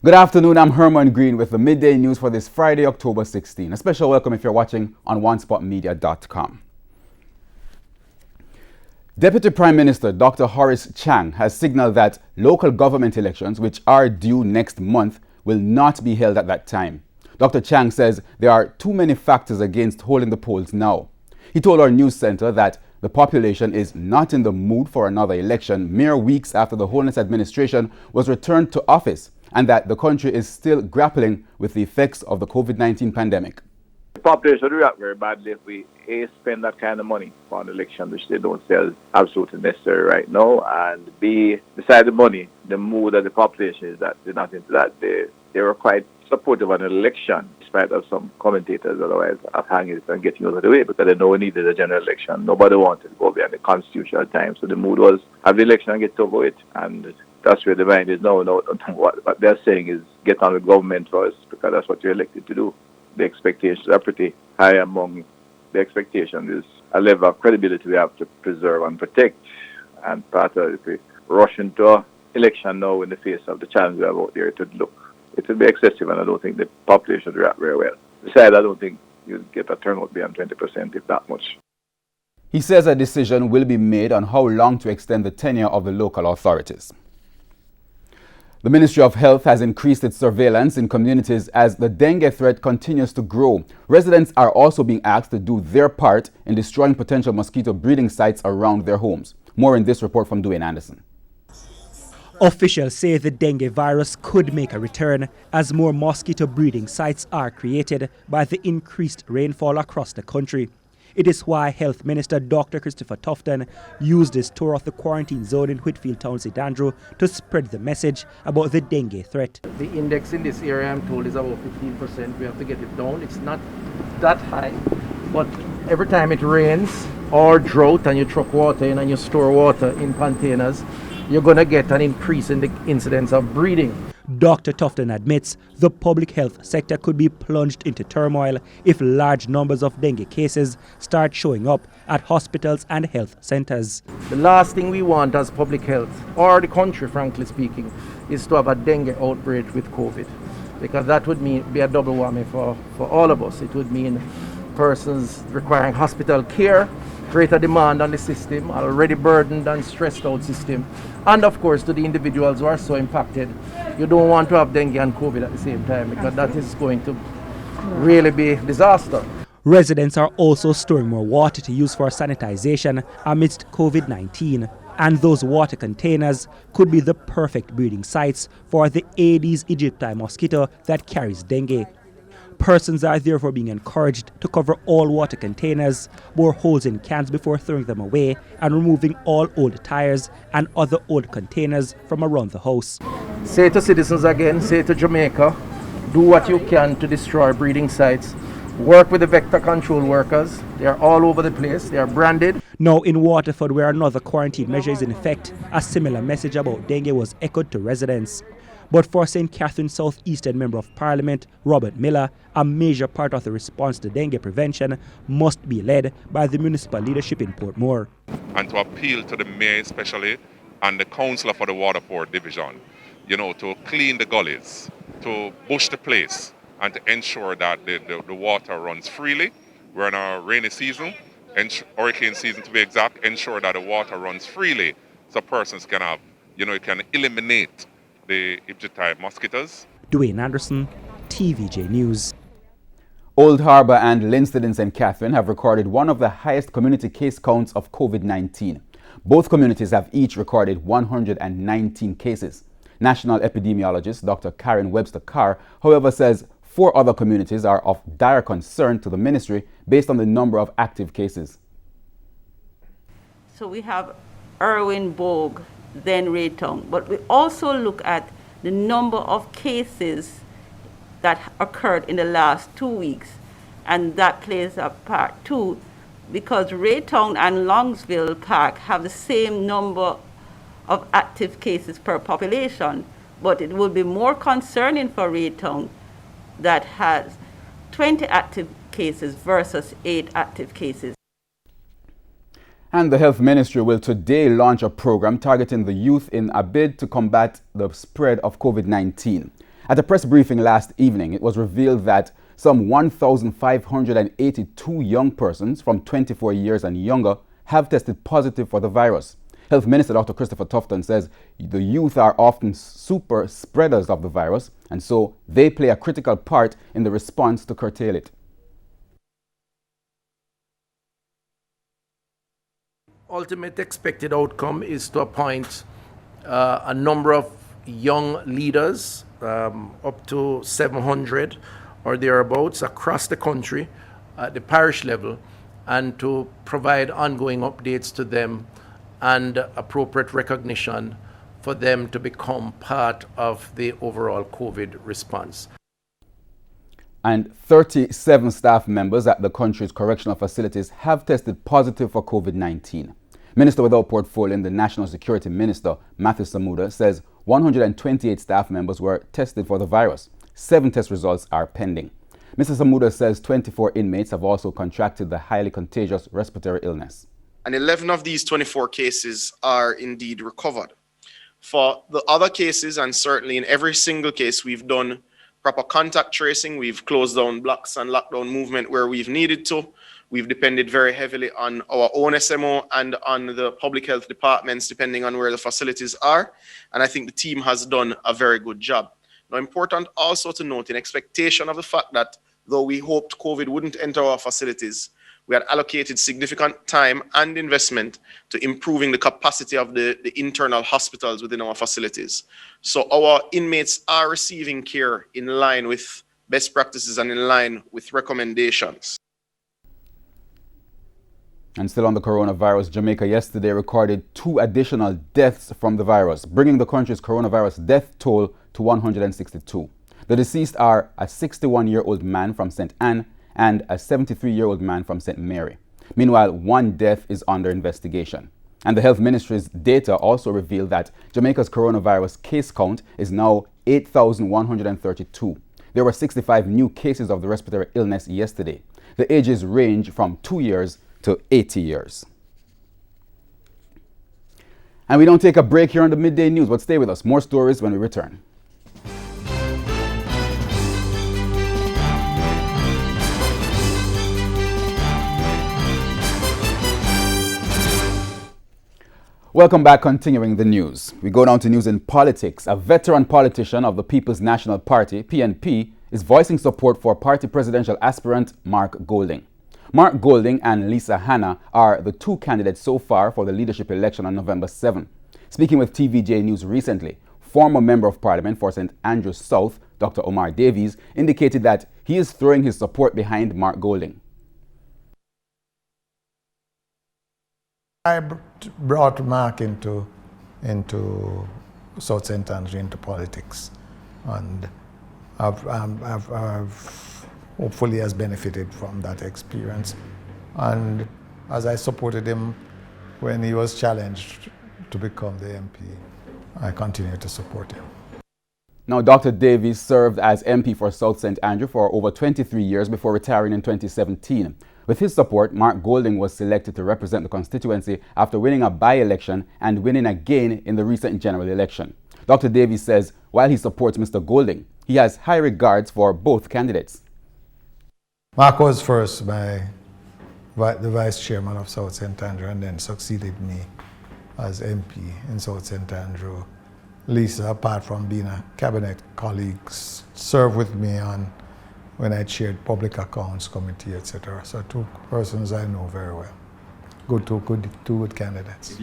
Good afternoon, I'm Herman Green with the midday news for this Friday, October 16. A special welcome if you're watching on onespotmedia.com. Deputy Prime Minister Dr. Horace Chang has signaled that local government elections, which are due next month, will not be held at that time. Dr. Chang says there are too many factors against holding the polls now. He told our news center that the population is not in the mood for another election mere weeks after the Holness administration was returned to office, and that the country is still grappling with the effects of the COVID-19 pandemic. The population would react very badly if we A, spend that kind of money for an election, which they don't say is absolutely necessary right now, and B, beside the money, the mood of the population is that they're not into that. They were quite supportive of an election, despite of some commentators otherwise of hanging it and getting out of the way, because they know we needed a general election. Nobody wanted to go beyond the constitutional time, so the mood was have the election and get over it, and that's where the mind is now. What they're saying is get on with government first, because that's what you're elected to do. The expectations are pretty high among the expectation is a level of credibility we have to preserve and protect. And part of it, if we rush into an election now in the face of the challenge we have out there, it would be excessive, and I don't think the population would react very well. Besides, I don't think you'd get a turnout beyond 20%, if that much. He says a decision will be made on how long to extend the tenure of the local authorities. The Ministry of Health has increased its surveillance in communities as the dengue threat continues to grow. Residents are also being asked to do their part in destroying potential mosquito breeding sites around their homes. More in this report from Dwayne Anderson. Officials say the dengue virus could make a return as more mosquito breeding sites are created by the increased rainfall across the country. It is why Health Minister Dr. Christopher Tufton used his tour of the quarantine zone in Whitfield Town, St. Andrew, to spread the message about the dengue threat. The index in this area, I'm told, is about 15%. We have to get it down. It's not that high, but every time it rains or drought and you truck water in and you store water in containers, you're going to get an increase in the incidence of breeding. Dr. Tufton admits the public health sector could be plunged into turmoil if large numbers of dengue cases start showing up at hospitals and health centers. The last thing we want as public health, or the country frankly speaking, is to have a dengue outbreak with COVID, because that would be a double whammy for all of us. It would mean persons requiring hospital care, greater demand on the system, already burdened and stressed out system, and of course to the individuals who are so impacted. You don't want to have dengue and COVID at the same time, because that is going to really be a disaster. Residents are also storing more water to use for sanitization amidst COVID-19, and those water containers could be the perfect breeding sites for the Aedes aegypti mosquito that carries dengue. Persons are therefore being encouraged to cover all water containers, bore holes in cans before throwing them away, and removing all old tires and other old containers from around the house. Say to citizens again, say to Jamaica, do what you can to destroy breeding sites. Work with the vector control workers. They are all over the place. They are branded. Now in Waterford, where another quarantine measure is in effect, a similar message about dengue was echoed to residents. But for St. Catherine South Eastern Member of Parliament Robert Miller, a major part of the response to dengue prevention must be led by the municipal leadership in Portmore. And to appeal to the mayor especially and the councillor for the Waterford division, to clean the gullies, to bush the place, and to ensure that the water runs freely. We're in our rainy season, hurricane season to be exact, ensure that the water runs freely so persons can have, can eliminate the Aegypti mosquitoes. Dwayne Anderson, TVJ News. Old Harbour and Linsted in St. Catherine have recorded one of the highest community case counts of COVID-19. Both communities have each recorded 119 cases. National epidemiologist Dr. Karen Webster Carr, however, says 4 other communities are of dire concern to the ministry based on the number of active cases. So we have Irwin, Bogue, then Raytown. But we also look at the number of cases that occurred in the last 2 weeks, and that plays a part too, because Raytown and Longsville Park have the same number of active cases per population, but it would be more concerning for Raytown that has 20 active cases versus 8 active cases. And the Health Ministry will today launch a program targeting the youth in a bid to combat the spread of COVID-19. At a press briefing last evening, it was revealed that some 1,582 young persons from 24 years and younger have tested positive for the virus. Health Minister Dr. Christopher Tufton says the youth are often super spreaders of the virus, and so they play a critical part in the response to curtail it. Ultimate expected outcome is to appoint a number of young leaders, up to 700 or thereabouts across the country at the parish level, and to provide ongoing updates to them and appropriate recognition for them to become part of the overall COVID response. And 37 staff members at the country's correctional facilities have tested positive for COVID-19. Minister without portfolio in the National Security Minister, Matthew Samuda, says 128 staff members were tested for the virus. 7 test results are pending. Mr. Samuda says 24 inmates have also contracted the highly contagious respiratory illness. And 11 of these 24 cases are indeed recovered. For the other cases, and certainly in every single case, we've done proper contact tracing. We've closed down blocks and lockdown movement where we've needed to. We've depended very heavily on our own SMO and on the public health departments, depending on where the facilities are. And I think the team has done a very good job. Now, important also to note, in expectation of the fact that though we hoped COVID wouldn't enter our facilities, we had allocated significant time and investment to improving the capacity of the internal hospitals within our facilities. So our inmates are receiving care in line with best practices and in line with recommendations. And still on the coronavirus, Jamaica yesterday recorded 2 additional deaths from the virus, bringing the country's coronavirus death toll to 162. The deceased are a 61-year-old man from St. Anne and a 73-year-old man from St. Mary. Meanwhile, 1 death is under investigation. And the Health Ministry's data also revealed that Jamaica's coronavirus case count is now 8,132. There were 65 new cases of the respiratory illness yesterday. The ages range from 2 years to 80 years. And we don't take a break here on the Midday News, but stay with us. More stories when we return. Welcome back, continuing the news. We go down to news in politics. A veteran politician of the People's National Party, PNP, is voicing support for party presidential aspirant Mark Golding. Mark Golding and Lisa Hanna are the 2 candidates so far for the leadership election on November 7. Speaking with TVJ News recently, former Member of Parliament for St. Andrews South, Dr. Omar Davies, indicated that he is throwing his support behind Mark Golding. I brought Mark into South St. Andrews, into politics, and I've hopefully has benefited from that experience. And as I supported him when he was challenged to become the MP, I continue to support him. Now, Dr. Davies served as MP for South St. Andrews for over 23 years before retiring in 2017. With his support, Mark Golding was selected to represent the constituency after winning a by-election and winning again in the recent general election. Dr. Davies says while he supports Mr. Golding, he has high regards for both candidates. Mark was first the vice chairman of South St. Andrews and then succeeded me as MP in South St. Andrews. Lisa, apart from being a cabinet colleague, served with me on when I chaired Public Accounts Committee, etc. So 2 persons I know very well. Two good candidates.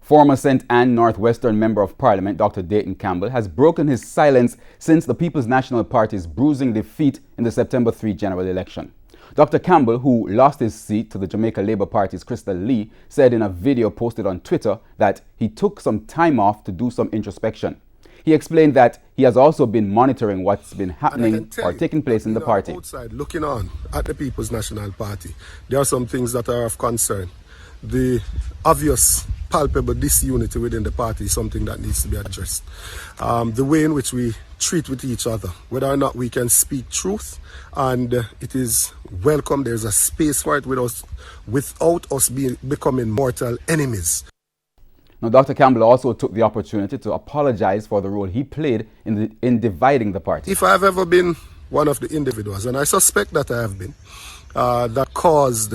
Former St. Anne Northwestern Member of Parliament, Dr. Dayton Campbell, has broken his silence since the People's National Party's bruising defeat in the September 3 general election. Dr. Campbell, who lost his seat to the Jamaica Labour Party's Crystal Lee, said in a video posted on Twitter that he took some time off to do some introspection. He explained that he has also been monitoring what's been happening or taking place in the party. Outside, looking on at the People's National Party, there are some things that are of concern. The obvious, palpable disunity within the party is something that needs to be addressed. The way in which we treat with each other, whether or not we can speak truth, and it is welcome. There's a space for it without us becoming mortal enemies. Now, Dr. Campbell also took the opportunity to apologize for the role he played in dividing the party. If I've ever been one of the individuals, and I suspect that I have been, that caused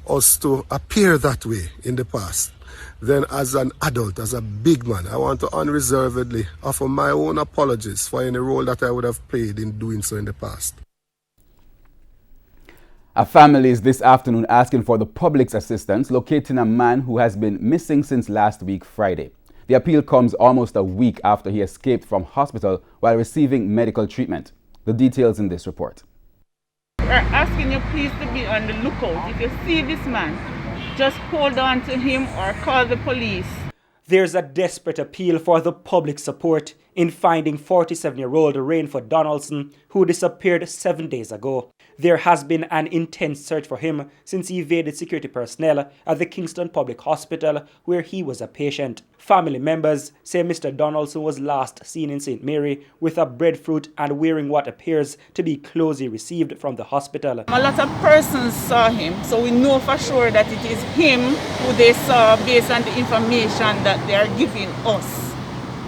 us to appear that way in the past, then as an adult, as a big man, I want to unreservedly offer my own apologies for any role that I would have played in doing so in the past. A family is this afternoon asking for the public's assistance locating a man who has been missing since last week, Friday. The appeal comes almost a week after he escaped from hospital while receiving medical treatment. The details in this report. We're asking you please to be on the lookout. If you see this man, just hold on to him or call the police. There's a desperate appeal for the public support in finding 47-year-old Rainford Donaldson, who disappeared 7 days ago. There has been an intense search for him since he evaded security personnel at the Kingston Public Hospital, where he was a patient. Family members say Mr. Donaldson was last seen in St. Mary with a breadfruit and wearing what appears to be clothes he received from the hospital. A lot of persons saw him, so we know for sure that it is him who they saw based on the information that they are giving us.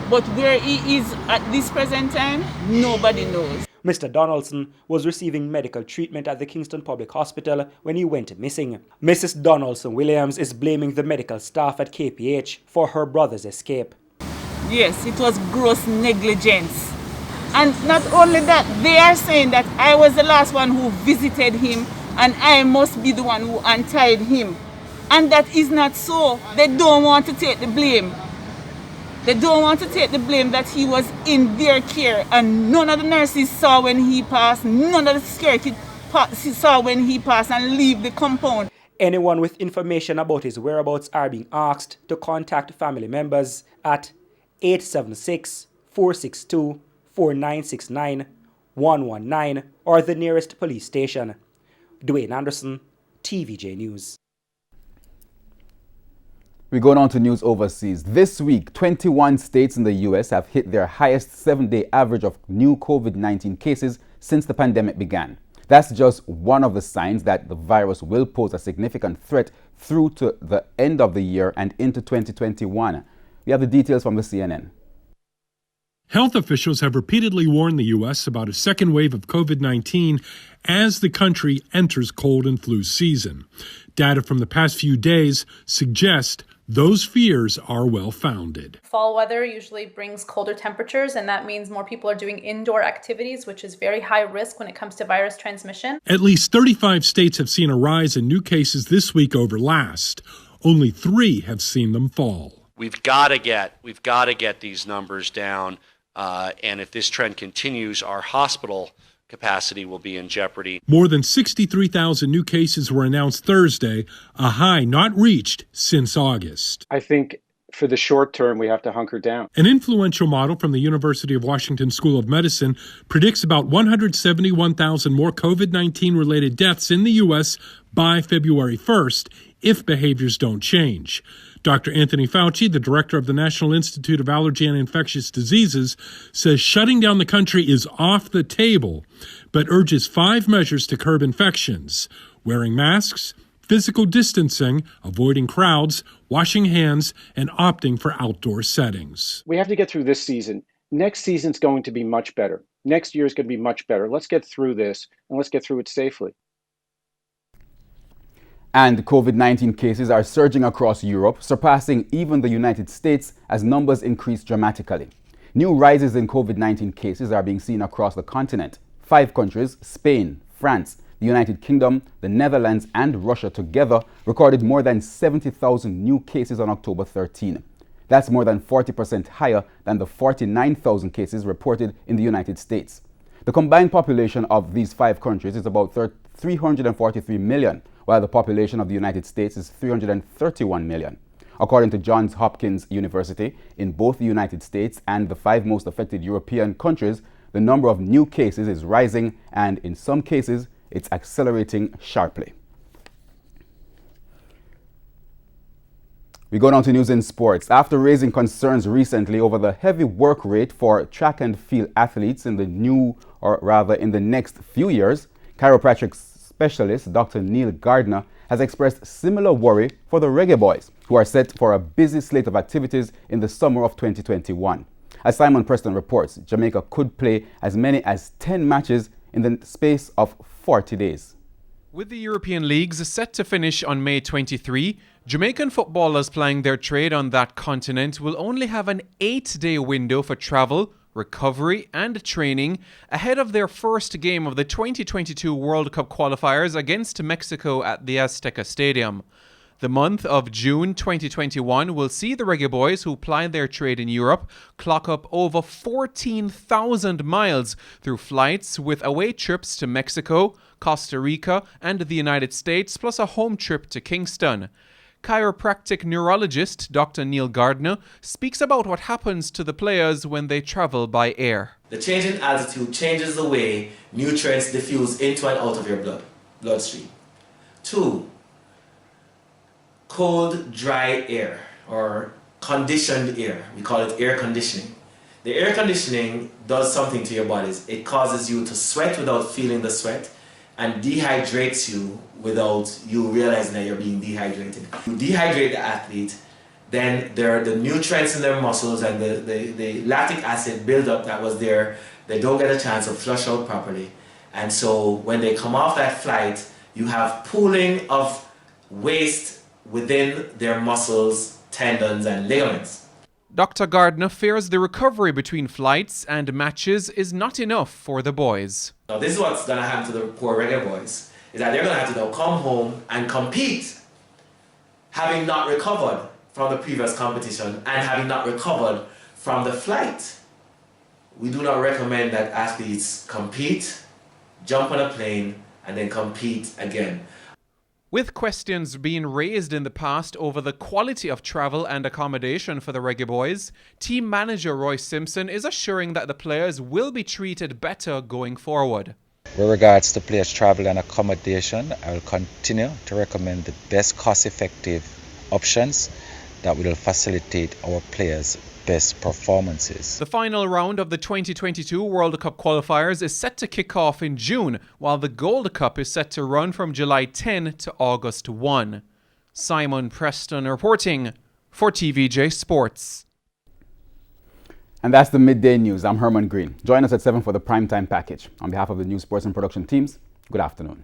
But where he is at this present time, nobody knows. Mr. Donaldson was receiving medical treatment at the Kingston Public Hospital when he went missing. Mrs. Donaldson Williams is blaming the medical staff at KPH for her brother's escape. Yes, it was gross negligence. And not only that, they are saying that I was the last one who visited him and I must be the one who untied him. And that is not so. They don't want to take the blame. They don't want to take the blame that he was in their care, and none of the nurses saw when he passed, none of the security saw when he passed and leave the compound. Anyone with information about his whereabouts are being asked to contact family members at 876-462-4969, 119 or the nearest police station. Dwayne Anderson, TVJ News. We're going on to news overseas. This week, 21 states in the U.S. have hit their highest 7-day average of new COVID-19 cases since the pandemic began. That's just one of the signs that the virus will pose a significant threat through to the end of the year and into 2021. We have the details from the CNN. Health officials have repeatedly warned the U.S. about a second wave of COVID-19 as the country enters cold and flu season. Data from the past few days suggest those fears are well-founded. Fall weather usually brings colder temperatures, and that means more people are doing indoor activities, which is very high risk when it comes to virus transmission. At least 35 states have seen a rise in new cases this week over last. Only 3 have seen them fall. We've got to get these numbers down, and if this trend continues, our hospital capacity will be in jeopardy. More than 63,000 new cases were announced Thursday, a high not reached since August. I think for the short term, we have to hunker down. An influential model from the University of Washington School of Medicine predicts about 171,000 more COVID-19 related deaths in the U.S. by February 1st if behaviors don't change. Dr. Anthony Fauci, the director of the National Institute of Allergy and Infectious Diseases, says shutting down the country is off the table, but urges 5 measures to curb infections: wearing masks, physical distancing, avoiding crowds, washing hands, and opting for outdoor settings. We have to get through this season. Next season's going to be much better. Next year is going to be much better. Let's get through this, and let's get through it safely. And COVID-19 cases are surging across Europe, surpassing even the United States as numbers increase dramatically. New rises in COVID-19 cases are being seen across the continent. 5 countries, Spain, France, the United Kingdom, the Netherlands, and Russia together recorded more than 70,000 new cases on October 13. That's more than 40% higher than the 49,000 cases reported in the United States. The combined population of these 5 countries is about 343 million, while the population of the United States is 331 million. According to Johns Hopkins University, in both the United States and the 5 most affected European countries, the number of new cases is rising, and in some cases, it's accelerating sharply. We go on to news in sports. After raising concerns recently over the heavy work rate for track and field athletes in the next few years, chiropractic specialist, Dr. Neil Gardner, has expressed similar worry for the Reggae Boys, who are set for a busy slate of activities in the summer of 2021. As Simon Preston reports, Jamaica could play as many as 10 matches in the space of 40 days. With the European leagues set to finish on May 23, Jamaican footballers plying their trade on that continent will only have an 8-day window for travel, recovery and training ahead of their first game of the 2022 World Cup qualifiers against Mexico at the Azteca Stadium. The month of June 2021 will see the Reggae Boys who ply their trade in Europe clock up over 14,000 miles through flights with away trips to Mexico, Costa Rica and the United States, plus a home trip to Kingston. Chiropractic neurologist Dr. Neil Gardner speaks about what happens to the players when they travel by air. The change in altitude changes the way nutrients diffuse into and out of your bloodstream. 2, cold, dry air or conditioned air. We call it air conditioning. The air conditioning does something to your bodies. It causes you to sweat without feeling the sweat and dehydrates you without you realizing that you're being dehydrated. You dehydrate the athlete, then the nutrients in their muscles and the lactic acid buildup that was there, they don't get a chance to flush out properly. And so when they come off that flight, you have pooling of waste within their muscles, tendons and ligaments. Dr. Gardner fears the recovery between flights and matches is not enough for the boys. Now this is what's going to happen to the poor Reggae Boys, is that they're going to have to now come home and compete, having not recovered from the previous competition and having not recovered from the flight. We do not recommend that athletes compete, jump on a plane, and then compete again. With questions being raised in the past over the quality of travel and accommodation for the Reggae Boys, team manager Roy Simpson is assuring that the players will be treated better going forward. With regards to players' travel and accommodation, I will continue to recommend the best cost-effective options that will facilitate our players' best performances. The final round of the 2022 World Cup qualifiers is set to kick off in June, while the Gold Cup is set to run from July 10 to August 1. Simon Preston reporting for TVJ Sports. And that's the Midday News. I'm Herman Green. Join us at 7 for the primetime package. On behalf of the News, Sports and Production teams, good afternoon.